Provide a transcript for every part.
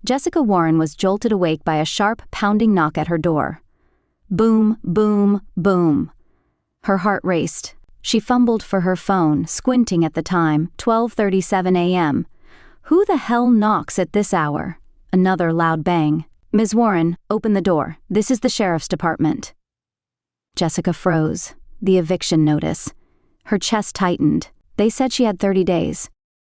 Jessica Warren was jolted awake by a sharp, pounding knock at her door. Boom, boom, boom. Her heart raced. She fumbled for her phone, squinting at the time, 12:37 a.m. Who the hell knocks at this hour? Another loud bang. Ms. Warren, open the door. This is the sheriff's department. Jessica froze. The eviction notice. Her chest tightened. They said she had 30 days.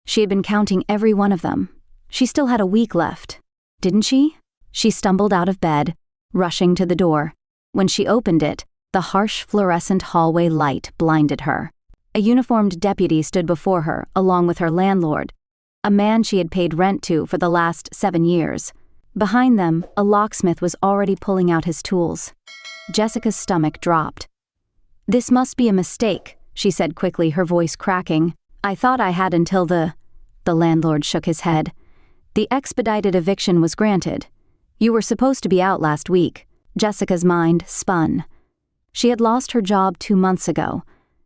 She had been counting every one of them. She still had a week left. Didn't she? She stumbled out of bed, rushing to the door. When she opened it, the harsh fluorescent hallway light blinded her. A uniformed deputy stood before her, along with her landlord, a man she had paid rent to for the last 7 years. Behind them, a locksmith was already pulling out his tools. Jessica's stomach dropped. "This must be a mistake," she said quickly, her voice cracking. "I thought I had until the landlord shook his head. "The expedited eviction was granted. You were supposed to be out last week." Jessica's mind spun. She had lost her job 2 months ago.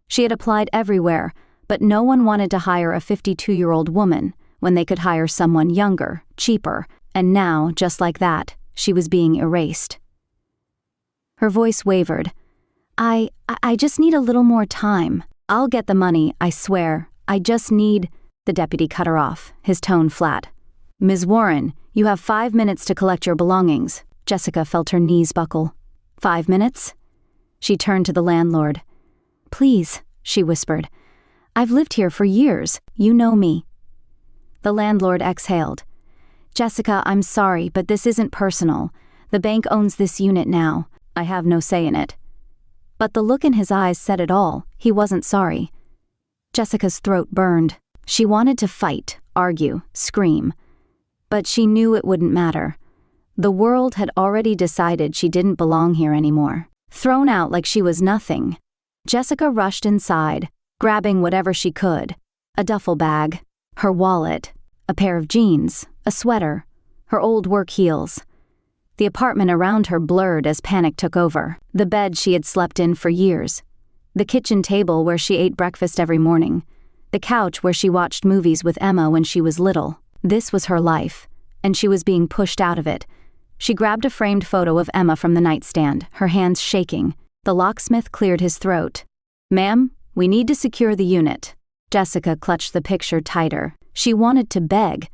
She had applied everywhere, but no one wanted to hire a 52-year-old woman when they could hire someone younger, cheaper, and now, just like that, she was being erased. Her voice wavered. I just need a little more time. I'll get the money, I swear. I just need..." The deputy cut her off, his tone flat. "Ms. Warren, you have 5 minutes to collect your belongings." Jessica felt her knees buckle. 5 minutes? She turned to the landlord. "Please," she whispered. "I've lived here for years. You know me." The landlord exhaled. "Jessica, I'm sorry, but this isn't personal. The bank owns this unit now. I have no say in it." But the look in his eyes said it all. He wasn't sorry. Jessica's throat burned. She wanted to fight, argue, scream. But she knew it wouldn't matter. The world had already decided she didn't belong here anymore. Thrown out like she was nothing, Jessica rushed inside, grabbing whatever she could. A duffel bag, her wallet, a pair of jeans, a sweater, her old work heels. The apartment around her blurred as panic took over. The bed she had slept in for years. The kitchen table where she ate breakfast every morning. The couch where she watched movies with Emma when she was little. This was her life, and she was being pushed out of it. She grabbed a framed photo of Emma from the nightstand, her hands shaking. The locksmith cleared his throat. "Ma'am, we need to secure the unit." Jessica clutched the picture tighter. She wanted to beg,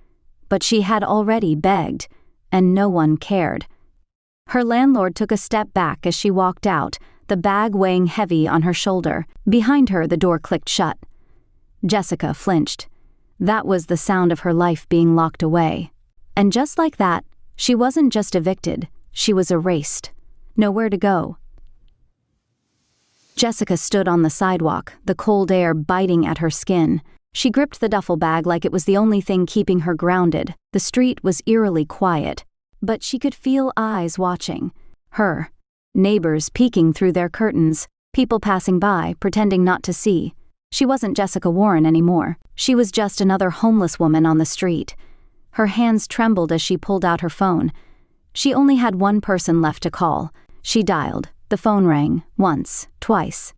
but she had already begged, and no one cared. Her landlord took a step back as she walked out, the bag weighing heavy on her shoulder. Behind her, the door clicked shut. Jessica flinched. That was the sound of her life being locked away. And just like that, she wasn't just evicted, she was erased. Nowhere to go. Jessica stood on the sidewalk, the cold air biting at her skin. She gripped the duffel bag like it was the only thing keeping her grounded. The street was eerily quiet, but she could feel eyes watching. Her. Neighbors peeking through their curtains, people passing by, pretending not to see. She wasn't Jessica Warren anymore. She was just another homeless woman on the street. Her hands trembled as she pulled out her phone. She only had one person left to call. She dialed. The phone rang, once, twice.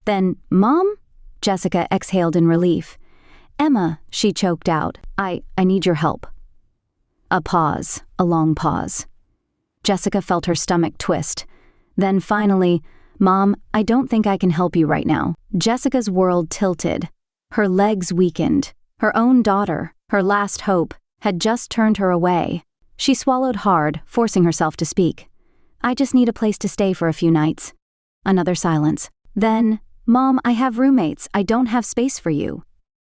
Then, "Mom?" Jessica exhaled in relief. "Emma," she choked out. I need your help." A pause, a long pause. Jessica felt her stomach twist. Then finally, "Mom, I don't think I can help you right now." Jessica's world tilted. Her legs weakened. Her own daughter, her last hope, had just turned her away. She swallowed hard, forcing herself to speak. "I just need a place to stay for a few nights." Another silence. Then, "Mom, I have roommates. I don't have space for you."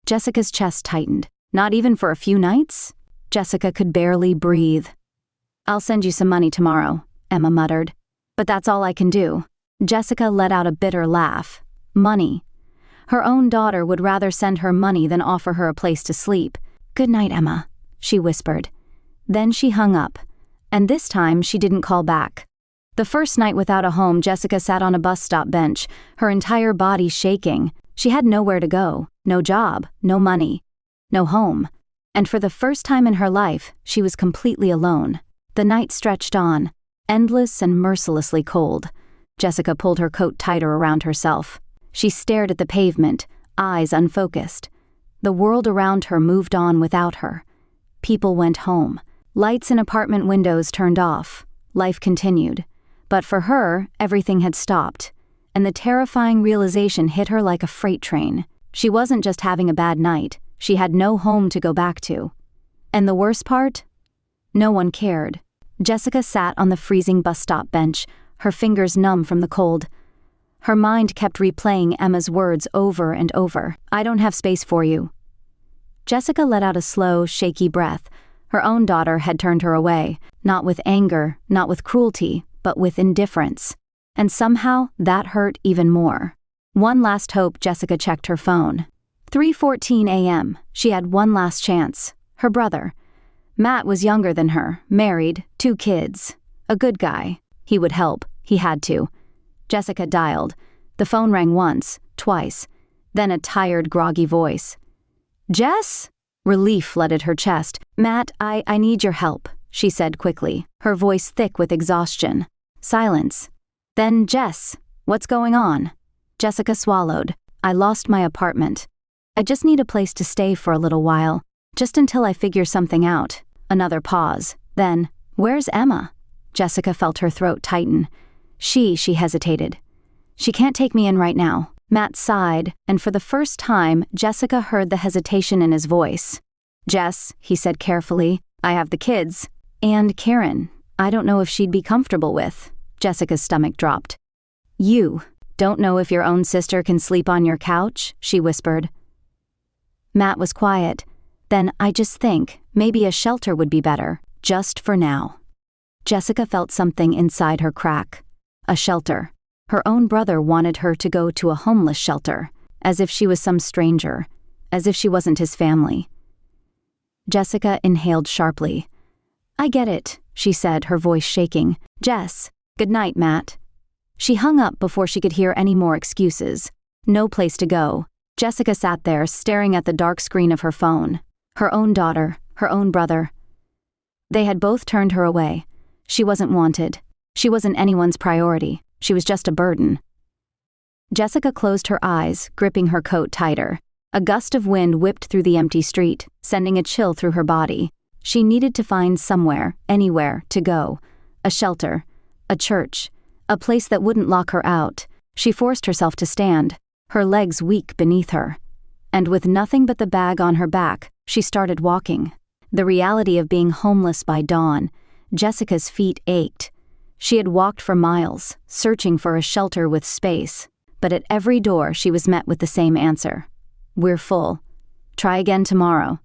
Jessica's chest tightened. "Not even for a few nights?" Jessica could barely breathe. "I'll send you some money tomorrow," Emma muttered. "But that's all I can do." Jessica let out a bitter laugh. Money. Her own daughter would rather send her money than offer her a place to sleep. "Good night, Emma," she whispered. Then she hung up, and this time she didn't call back. The first night without a home, Jessica sat on a bus stop bench, her entire body shaking. She had nowhere to go, no job, no money, no home. And for the first time in her life, she was completely alone. The night stretched on, endless and mercilessly cold. Jessica pulled her coat tighter around herself. She stared at the pavement, eyes unfocused. The world around her moved on without her. People went home. Lights in apartment windows turned off. Life continued. But for her, everything had stopped. And the terrifying realization hit her like a freight train. She wasn't just having a bad night. She had no home to go back to. And the worst part? No one cared. Jessica sat on the freezing bus stop bench, her fingers numb from the cold. Her mind kept replaying Emma's words over and over. "I don't have space for you." Jessica let out a slow, shaky breath. Her own daughter had turned her away, not with anger, not with cruelty, but with indifference. And somehow, that hurt even more. One last hope. Jessica checked her phone. 3:14 a.m. She had one last chance. Her brother. Matt was younger than her, married, 2 kids. A good guy. He would help. He had to. Jessica dialed. The phone rang once, twice. Then a tired, groggy voice. "Jess?" Relief flooded her chest. "Matt, I need your help," she said quickly, her voice thick with exhaustion. Silence. Then, "Jess, what's going on?" Jessica swallowed. "I lost my apartment. I just need a place to stay for a little while, just until I figure something out." Another pause. Then, "Where's Emma?" Jessica felt her throat tighten. She hesitated. "She can't take me in right now." Matt sighed, and for the first time, Jessica heard the hesitation in his voice. "Jess," he said carefully, "I have the kids. And Karen. I don't know if she'd be comfortable with." Jessica's stomach dropped. "You don't know if your own sister can sleep on your couch?" she whispered. Matt was quiet. "Then I just think maybe a shelter would be better, just for now." Jessica felt something inside her crack. A shelter. Her own brother wanted her to go to a homeless shelter, as if she was some stranger, as if she wasn't his family. Jessica inhaled sharply. "I get it," she said, her voice shaking. "Jess, good night, Matt." She hung up before she could hear any more excuses. No place to go. Jessica sat there, staring at the dark screen of her phone. Her own daughter, her own brother. They had both turned her away. She wasn't wanted. She wasn't anyone's priority. She was just a burden. Jessica closed her eyes, gripping her coat tighter. A gust of wind whipped through the empty street, sending a chill through her body. She needed to find somewhere, anywhere, to go. A shelter. A church. A place that wouldn't lock her out. She forced herself to stand, her legs weak beneath her. And with nothing but the bag on her back, she started walking. The reality of being homeless by dawn. Jessica's feet ached. She had walked for miles, searching for a shelter with space, but at every door she was met with the same answer. "We're full. Try again tomorrow."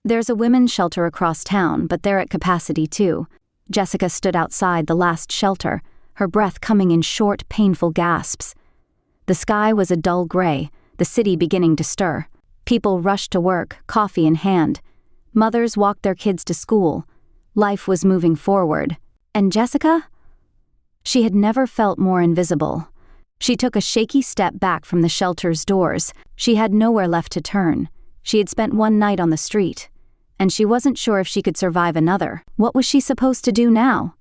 "There's a women's shelter across town, but they're at capacity too." Jessica stood outside the last shelter, her breath coming in short, painful gasps. The sky was a dull gray, the city beginning to stir. People rushed to work, coffee in hand. Mothers walked their kids to school. Life was moving forward. And Jessica? She had never felt more invisible. She took a shaky step back from the shelter's doors. She had nowhere left to turn. She had spent one night on the street, and she wasn't sure if she could survive another. What was she supposed to do now?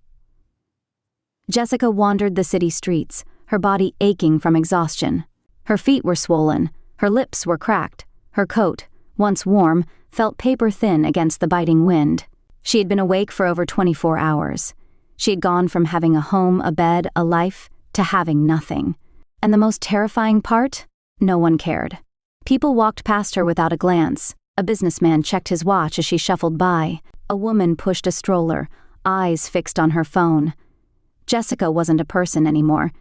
Jessica wandered the city streets, her body aching from exhaustion. Her feet were swollen, her lips were cracked. Her coat, once warm, felt paper-thin against the biting wind. She had been awake for over 24 hours. She had gone from having a home, a bed, a life, to having nothing. And the most terrifying part? No one cared. People walked past her without a glance. A businessman checked his watch as she shuffled by. A woman pushed a stroller, eyes fixed on her phone. Jessica wasn't a person anymore.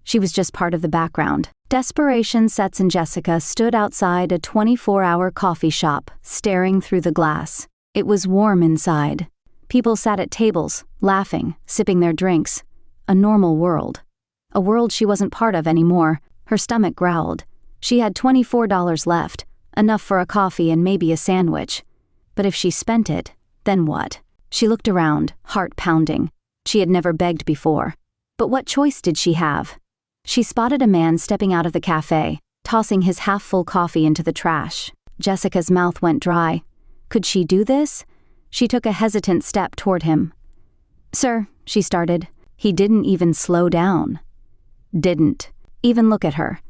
She was just part of the background. Desperation sets in. Jessica stood outside a 24-hour coffee shop, staring through the glass. It was warm inside. People sat at tables, laughing, sipping their drinks. A normal world. A world she wasn't part of anymore. Her stomach growled. She had $24 left, enough for a coffee and maybe a sandwich. But if she spent it, then what? She looked around, heart pounding. She had never begged before. But what choice did she have? She spotted a man stepping out of the cafe, tossing his half-full coffee into the trash. Jessica's mouth went dry. Could she do this? She took a hesitant step toward him. "Sir," she started. He didn't even slow down. Didn't even look at her.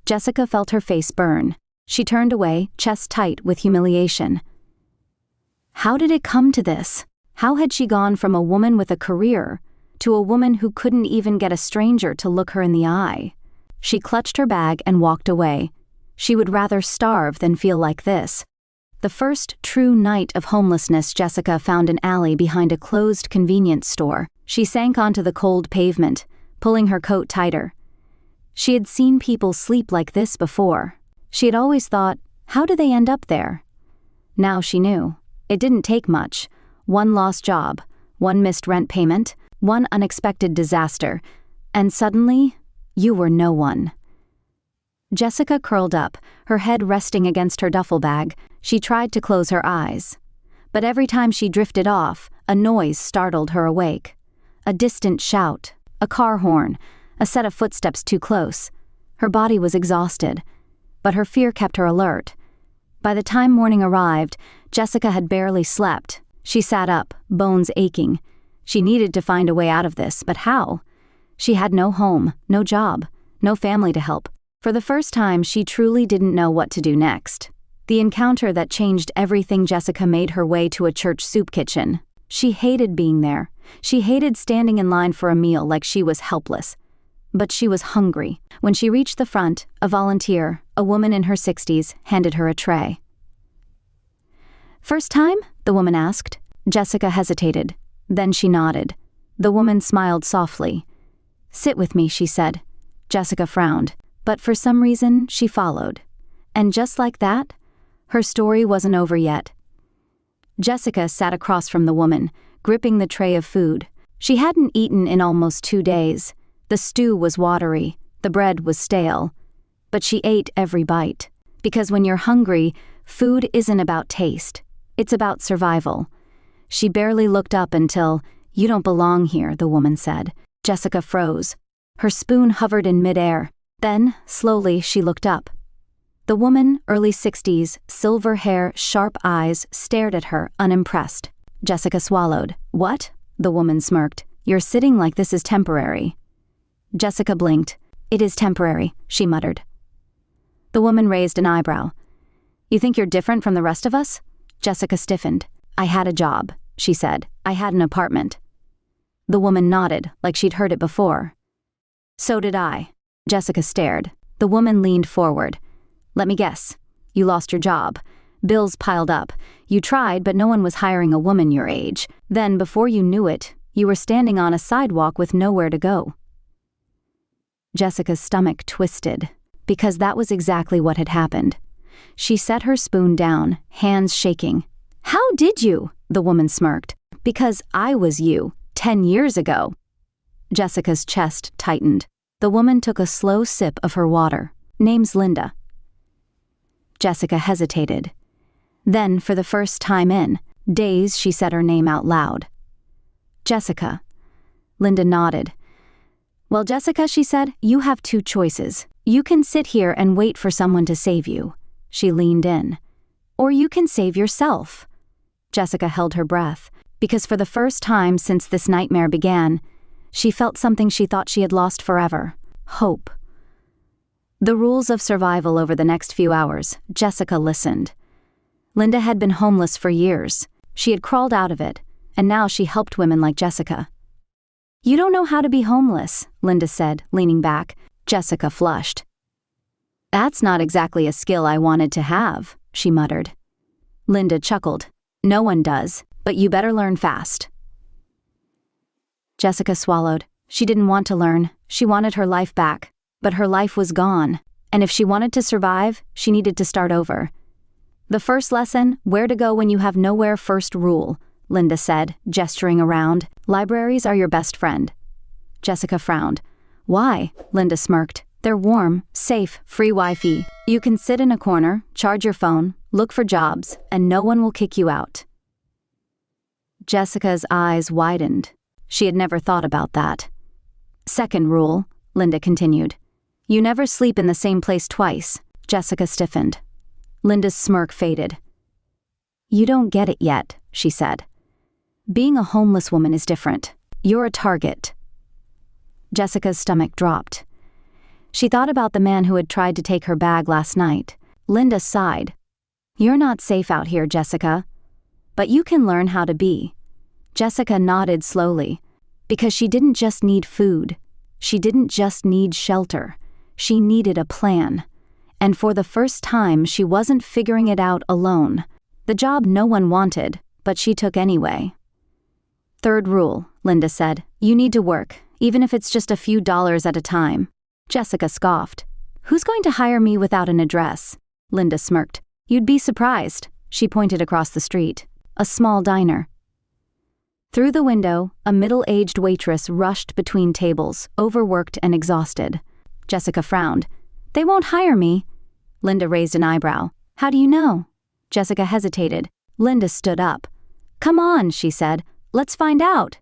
Jessica felt her face burn. She turned away, chest tight with humiliation. How did it come to this? How had she gone from a woman with a career to a woman who couldn't even get a stranger to look her in the eye? She clutched her bag and walked away. She would rather starve than feel like this. The first true night of homelessness, Jessica found an alley behind a closed convenience store. She sank onto the cold pavement, pulling her coat tighter. She had seen people sleep like this before. She had always thought, how do they end up there? Now she knew. It didn't take much. One lost job, one missed rent payment, one unexpected disaster, and suddenly, you were no one. Jessica curled up, her head resting against her duffel bag. She tried to close her eyes. But every time she drifted off, a noise startled her awake. A distant shout, a car horn, a set of footsteps too close. Her body was exhausted, but her fear kept her alert. By the time morning arrived, Jessica had barely slept. She sat up, bones aching. She needed to find a way out of this, but how? She had no home, no job, no family to help. For the first time, she truly didn't know what to do next. The encounter that changed everything. Jessica made her way to a church soup kitchen. She hated being there. She hated standing in line for a meal like she was helpless. But she was hungry. When she reached the front, a volunteer, a woman in her 60s, handed her a tray. "First time?" the woman asked. Jessica hesitated. Then she nodded. The woman smiled softly. "Sit with me," she said. Jessica frowned, but for some reason she followed. And just like that, her story wasn't over yet. Jessica sat across from the woman, gripping the tray of food. She hadn't eaten in almost 2 days. The stew was watery, the bread was stale. But she ate every bite. Because when you're hungry, food isn't about taste. It's about survival. She barely looked up until, "You don't belong here," the woman said. Jessica froze. Her spoon hovered in midair. Then, slowly, she looked up. The woman, early 60s, silver hair, sharp eyes, stared at her, unimpressed. Jessica swallowed. "What?" the woman smirked. "You're sitting like this is temporary." Jessica blinked. "It is temporary," she muttered. The woman raised an eyebrow. "You think you're different from the rest of us?" Jessica stiffened. "I had a job," she said. "I had an apartment." The woman nodded, like she'd heard it before. "So did I." Jessica stared. The woman leaned forward. "Let me guess. You lost your job. Bills piled up. You tried, but no one was hiring a woman your age. Then, before you knew it, you were standing on a sidewalk with nowhere to go." Jessica's stomach twisted, because that was exactly what had happened. She set her spoon down, hands shaking. "How did you?" the woman smirked. "Because I was you, 10 years ago." Jessica's chest tightened. The woman took a slow sip of her water. "Name's Linda." Jessica hesitated. Then, for the first time in days, she said her name out loud. "Jessica." Linda nodded. "Well, Jessica," she said, "you have 2 choices. You can sit here and wait for someone to save you." She leaned in. "Or you can save yourself." Jessica held her breath, because for the first time since this nightmare began, she felt something she thought she had lost forever: hope. The rules of survival over the next few hours. Jessica listened. Linda had been homeless for years. She had crawled out of it, and now she helped women like Jessica. "You don't know how to be homeless," Linda said, leaning back. Jessica flushed. "That's not exactly a skill I wanted to have," she muttered. Linda chuckled. "No one does, but you better learn fast." Jessica swallowed. She didn't want to learn. She wanted her life back. But her life was gone, and if she wanted to survive, she needed to start over. "The first lesson, where to go when you have nowhere. First rule," Linda said, gesturing around. "Libraries are your best friend." Jessica frowned. "Why?" Linda smirked. "They're warm, safe, free Wi-Fi. You can sit in a corner, charge your phone, look for jobs, and no one will kick you out." Jessica's eyes widened. She had never thought about that. "Second rule," Linda continued. "You never sleep in the same place twice." Jessica stiffened. Linda's smirk faded. "You don't get it yet," she said. "Being a homeless woman is different. You're a target." Jessica's stomach dropped. She thought about the man who had tried to take her bag last night. Linda sighed. "You're not safe out here, Jessica. But you can learn how to be." Jessica nodded slowly. Because she didn't just need food. She didn't just need shelter. She needed a plan. And for the first time, she wasn't figuring it out alone. The job no one wanted, but she took anyway. Third rule, Linda said. You need to work, even if it's just a few dollars at a time. Jessica scoffed. Who's going to hire me without an address? Linda smirked. You'd be surprised. She pointed across the street. A small diner. Through the window, a middle-aged waitress rushed between tables, overworked and exhausted. Jessica frowned. They won't hire me. Linda raised an eyebrow. How do you know? Jessica hesitated. Linda stood up. Come on, she said. Let's find out.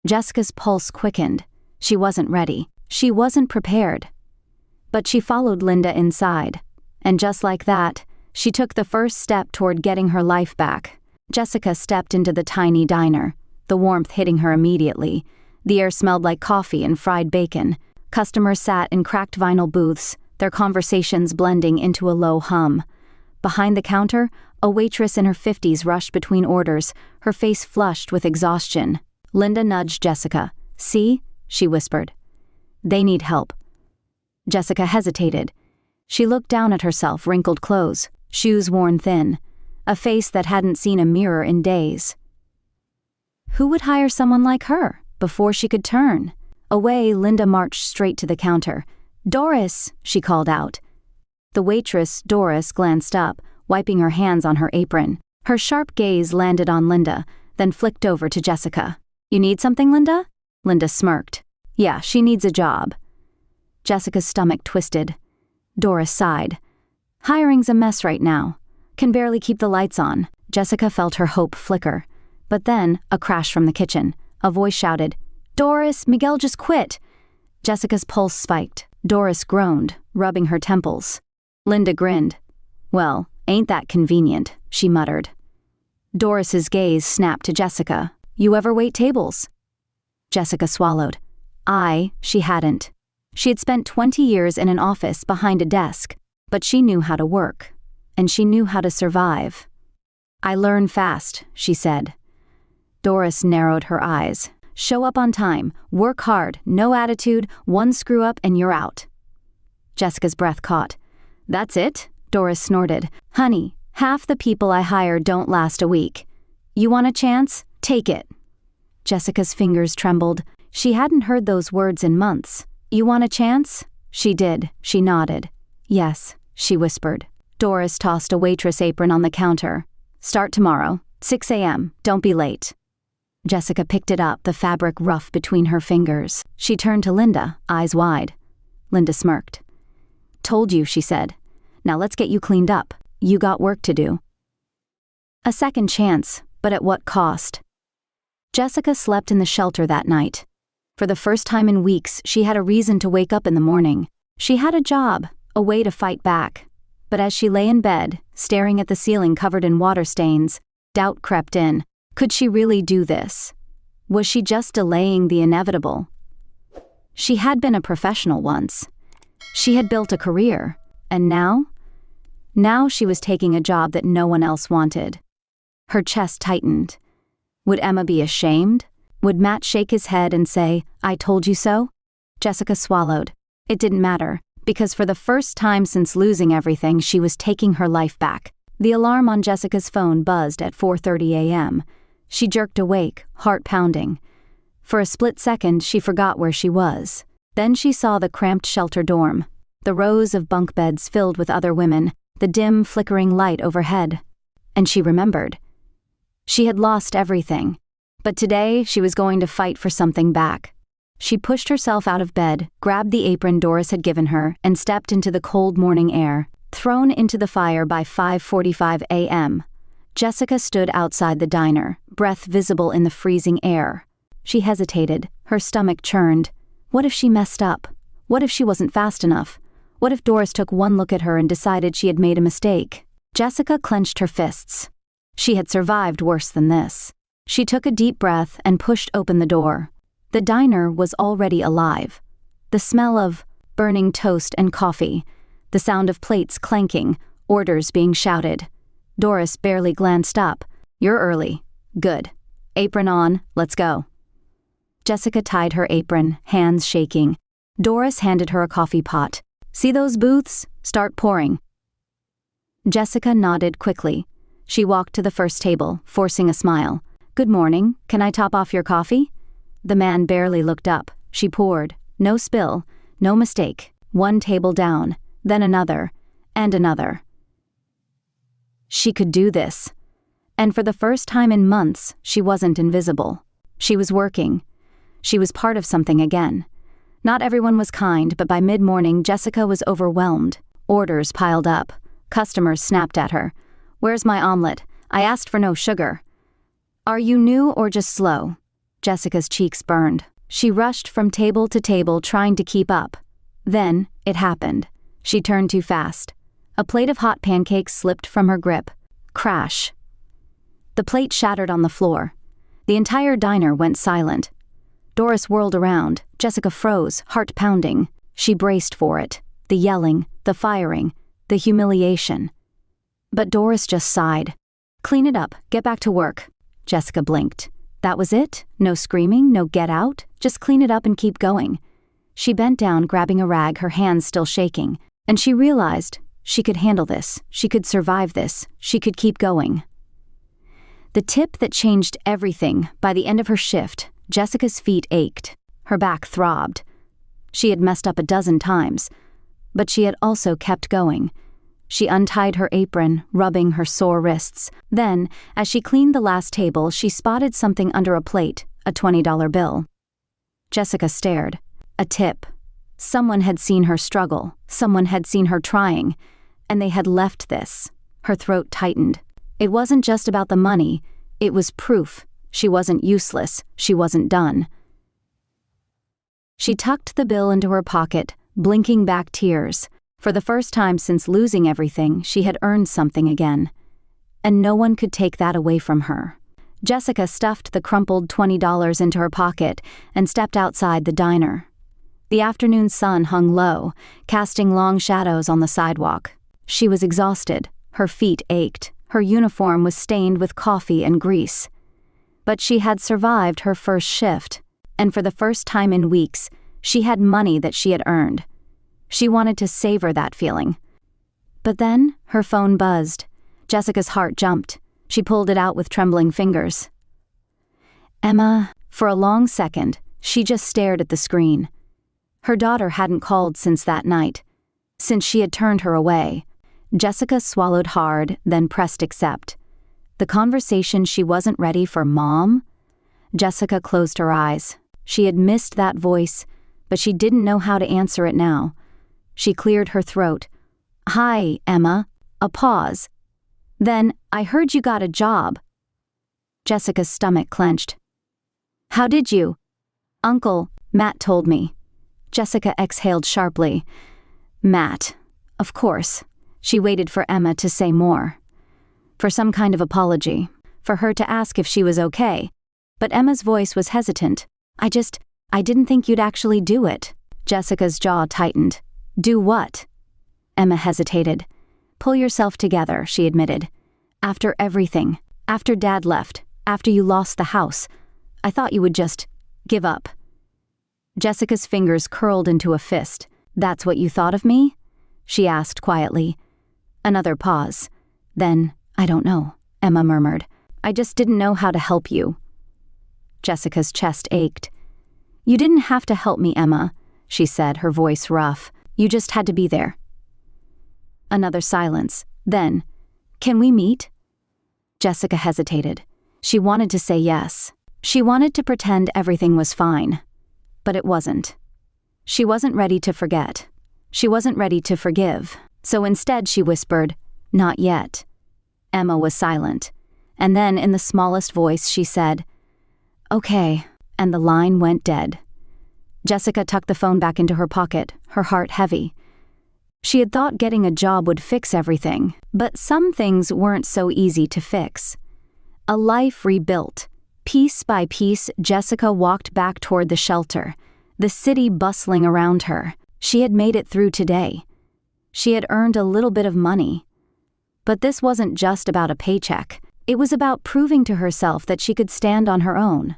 Jessica's pulse quickened. She wasn't ready. She wasn't prepared. But she followed Linda inside. And just like that, she took the first step toward getting her life back. Jessica stepped into the tiny diner, the warmth hitting her immediately. The air smelled like coffee and fried bacon. Customers sat in cracked vinyl booths, their conversations blending into a low hum. Behind the counter, a waitress in her 50s rushed between orders, her face flushed with exhaustion. Linda nudged Jessica. See? She whispered. They need help. Jessica hesitated. She looked down at herself, wrinkled clothes, shoes worn thin, a face that hadn't seen a mirror in days. Who would hire someone like her? Before she could turn. Away, Linda marched straight to the counter. Doris, she called out. The waitress, Doris, glanced up, wiping her hands on her apron. Her sharp gaze landed on Linda, then flicked over to Jessica. You need something, Linda? Linda smirked. Yeah, she needs a job. Jessica's stomach twisted. Doris sighed. Hiring's a mess right now. Can barely keep the lights on. Jessica felt her hope flicker. But then, a crash from the kitchen. A voice shouted, Doris, Miguel just quit. Jessica's pulse spiked. Doris groaned, rubbing her temples. Linda grinned. Well, ain't that convenient, she muttered. Doris's gaze snapped to Jessica. You ever wait tables? Jessica swallowed. She hadn't. She had spent 20 years in an office behind a desk, but she knew how to work, and she knew how to survive. I learn fast, she said. Doris narrowed her eyes. Show up on time, work hard, no attitude, one screw up and you're out. Jessica's breath caught. That's it? Doris snorted. Honey, half the people I hire don't last a week. You want a chance? Take it. Jessica's fingers trembled. She hadn't heard those words in months. You want a chance? She did. She nodded. Yes, she whispered. Doris tossed a waitress apron on the counter. Start tomorrow, 6 a.m. Don't be late. Jessica picked it up, the fabric rough between her fingers. She turned to Linda, eyes wide. Linda smirked. Told you, she said. Now let's get you cleaned up. You got work to do. A second chance, but at what cost? Jessica slept in the shelter that night. For the first time in weeks, she had a reason to wake up in the morning. She had a job, a way to fight back. But as she lay in bed, staring at the ceiling covered in water stains, doubt crept in. Could she really do this? Was she just delaying the inevitable? She had been a professional once. She had built a career, and now? Now she was taking a job that no one else wanted. Her chest tightened. Would Emma be ashamed? Would Matt shake his head and say, I told you so? Jessica swallowed. It didn't matter, because for the first time since losing everything, she was taking her life back. The alarm on Jessica's phone buzzed at 4:30 a.m. She jerked awake, heart pounding. For a split second, she forgot where she was. Then she saw the cramped shelter dorm, the rows of bunk beds filled with other women, the dim, flickering light overhead. And she remembered. She had lost everything, but today she was going to fight for something back. She pushed herself out of bed, grabbed the apron Doris had given her, and stepped into the cold morning air. Thrown into the fire by 5:45 a.m., Jessica stood outside the diner, breath visible in the freezing air. She hesitated, her stomach churned. What if she messed up? What if she wasn't fast enough? What if Doris took one look at her and decided she had made a mistake? Jessica clenched her fists. She had survived worse than this. She took a deep breath and pushed open the door. The diner was already alive. The smell of burning toast and coffee, the sound of plates clanking, orders being shouted. Doris barely glanced up. You're early. Good. Apron on, let's go. Jessica tied her apron, hands shaking. Doris handed her a coffee pot. See those booths? Start pouring. Jessica nodded quickly. She walked to the first table, forcing a smile. Good morning, can I top off your coffee? The man barely looked up. She poured. No spill, no mistake. One table down, then another, and another. She could do this. And for the first time in months, she wasn't invisible. She was working. She was part of something again. Not everyone was kind, but by mid-morning, Jessica was overwhelmed. Orders piled up. Customers snapped at her. Where's my omelet? I asked for no sugar. Are you new or just slow? Jessica's cheeks burned. She rushed from table to table trying to keep up. Then, it happened. She turned too fast. A plate of hot pancakes slipped from her grip. Crash. The plate shattered on the floor. The entire diner went silent. Doris whirled around. Jessica froze, heart pounding. She braced for it. The yelling, the firing, the humiliation. But Doris just sighed. Clean it up, get back to work. Jessica blinked. That was it? No screaming, no get out? Just clean it up and keep going. She bent down, grabbing a rag, her hands still shaking. And she realized she could handle this. She could survive this. She could keep going. The tip that changed everything, by the end of her shift, Jessica's feet ached. Her back throbbed. She had messed up a dozen times, but she had also kept going. She untied her apron, rubbing her sore wrists. Then, as she cleaned the last table, she spotted something under a plate, a $20 bill. Jessica stared. A tip. Someone had seen her struggle. Someone had seen her trying. And they had left this. Her throat tightened. It wasn't just about the money. It was proof. She wasn't useless. She wasn't done. She tucked the bill into her pocket, blinking back tears. For the first time since losing everything, she had earned something again. And no one could take that away from her. Jessica stuffed the crumpled $20 into her pocket and stepped outside the diner. The afternoon sun hung low, casting long shadows on the sidewalk. She was exhausted. Her feet ached. Her uniform was stained with coffee and grease. But she had survived her first shift, and for the first time in weeks, she had money that she had earned. She wanted to savor that feeling. But then, her phone buzzed. Jessica's heart jumped. She pulled it out with trembling fingers. Emma. For a long second, she just stared at the screen. Her daughter hadn't called since that night, since she had turned her away. Jessica swallowed hard, then pressed accept. The conversation she wasn't ready for, Mom? Jessica closed her eyes. She had missed that voice, but she didn't know how to answer it now. She cleared her throat. Hi, Emma. A pause. Then, I heard you got a job. Jessica's stomach clenched. How did you? Uncle, Matt told me. Jessica exhaled sharply. Matt. Of course. She waited for Emma to say more. For some kind of apology. For her to ask if she was okay. But Emma's voice was hesitant. I didn't think you'd actually do it. Jessica's jaw tightened. Do what? Emma hesitated. Pull yourself together, she admitted. After everything. After Dad left. After you lost the house. I thought you would just give up. Jessica's fingers curled into a fist. That's what you thought of me? She asked quietly. Another pause. Then, I don't know, Emma murmured. I just didn't know how to help you. Jessica's chest ached. You didn't have to help me, Emma, she said, her voice rough. You just had to be there. Another silence. Then, can we meet? Jessica hesitated. She wanted to say yes. She wanted to pretend everything was fine. But it wasn't. She wasn't ready to forget. She wasn't ready to forgive. So instead she whispered, Not yet. Emma was silent. And then in the smallest voice she said, Okay, and the line went dead. Jessica tucked the phone back into her pocket, her heart heavy. She had thought getting a job would fix everything, but some things weren't so easy to fix. A life rebuilt. Piece by piece, Jessica walked back toward the shelter, the city bustling around her. She had made it through today. She had earned a little bit of money. But this wasn't just about a paycheck. It was about proving to herself that she could stand on her own.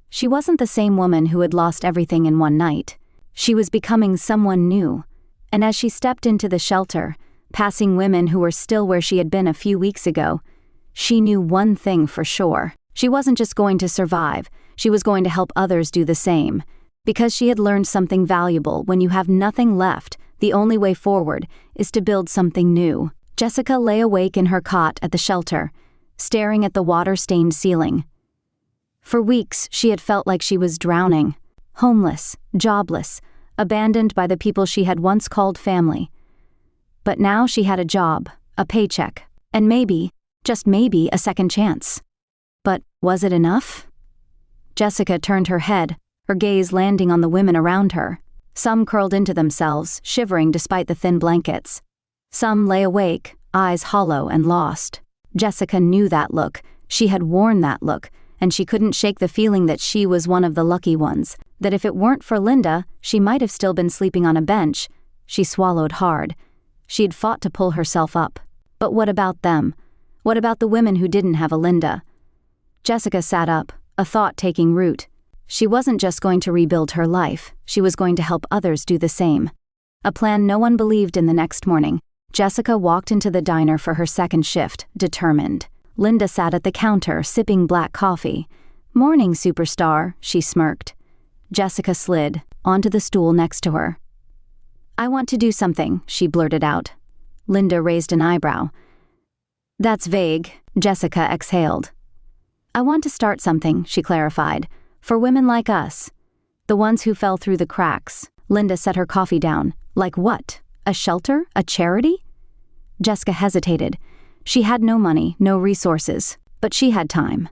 She wasn't the same woman who had lost everything in one night. She was becoming someone new, and as she stepped into the shelter, passing women who were still where she had been a few weeks ago, she knew one thing for sure. She wasn't just going to survive, she was going to help others do the same. Because she had learned something valuable: when you have nothing left, the only way forward is to build something new. Jessica lay awake in her cot at the shelter, staring at the water-stained ceiling. For weeks, she had felt like she was drowning, homeless, jobless, abandoned by the people she had once called family. But now she had a job, a paycheck, and maybe, just maybe, a second chance. But was it enough? Jessica turned her head, her gaze landing on the women around her. Some curled into themselves, shivering despite the thin blankets. Some lay awake, eyes hollow and lost. Jessica knew that look. She had worn that look, and she couldn't shake the feeling that she was one of the lucky ones, that if it weren't for Linda, she might have still been sleeping on a bench. She swallowed hard. She had fought to pull herself up. But what about them? What about the women who didn't have a Linda? Jessica sat up, a thought taking root. She wasn't just going to rebuild her life, she was going to help others do the same. A plan no one believed in. The next morning, Jessica walked into the diner for her second shift, determined. Linda sat at the counter, sipping black coffee. "Morning, superstar," she smirked. Jessica slid onto the stool next to her. "I want to do something," she blurted out. Linda raised an eyebrow. "That's vague," Jessica exhaled. "I want to start something," she clarified, "for women like us. The ones who fell through the cracks." Linda set her coffee down. "Like what? A shelter? A charity?" Jessica hesitated. She had no money, no resources, but she had time.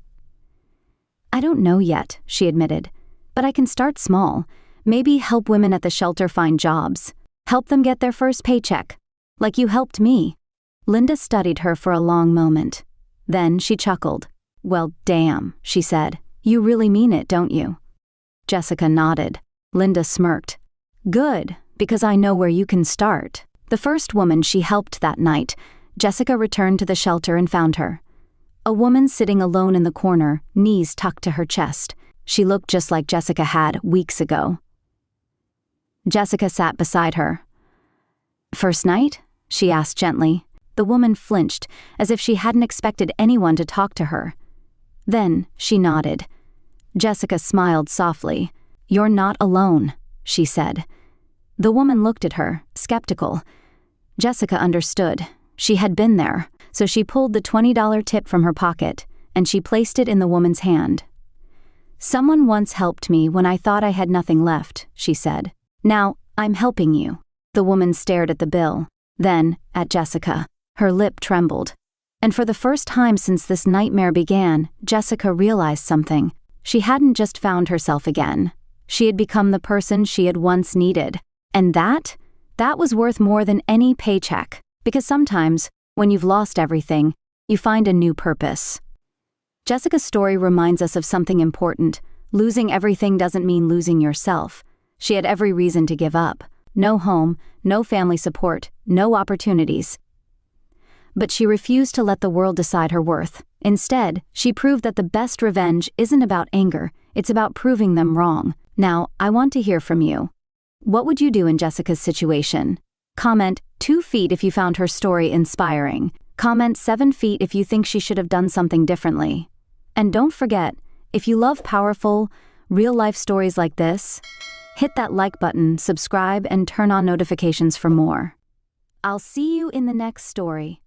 "I don't know yet," she admitted, "but I can start small. Maybe help women at the shelter find jobs. Help them get their first paycheck. Like you helped me." Linda studied her for a long moment. Then she chuckled. "Well, damn," she said. "You really mean it, don't you?" Jessica nodded. Linda smirked. "Good, because I know where you can start." The first woman she helped that night, Jessica returned to the shelter and found her. A woman sitting alone in the corner, knees tucked to her chest. She looked just like Jessica had weeks ago. Jessica sat beside her. "First night?" she asked gently. The woman flinched, as if she hadn't expected anyone to talk to her. Then she nodded. Jessica smiled softly. "You're not alone," she said. The woman looked at her, skeptical. Jessica understood. She had been there, so she pulled the $20 tip from her pocket, and she placed it in the woman's hand. "Someone once helped me when I thought I had nothing left," she said. "Now, I'm helping you." The woman stared at the bill, then at Jessica. Her lip trembled. And for the first time since this nightmare began, Jessica realized something. She hadn't just found herself again. She had become the person she had once needed. And that was worth more than any paycheck. Because sometimes, when you've lost everything, you find a new purpose. Jessica's story reminds us of something important. Losing everything doesn't mean losing yourself. She had every reason to give up. No home, no family support, no opportunities. But she refused to let the world decide her worth. Instead, she proved that the best revenge isn't about anger, it's about proving them wrong. Now, I want to hear from you. What would you do in Jessica's situation? Comment 2 feet if you found her story inspiring. Comment 7 feet if you think she should have done something differently. And don't forget, if you love powerful, real-life stories like this, hit that like button, subscribe, and turn on notifications for more. I'll see you in the next story.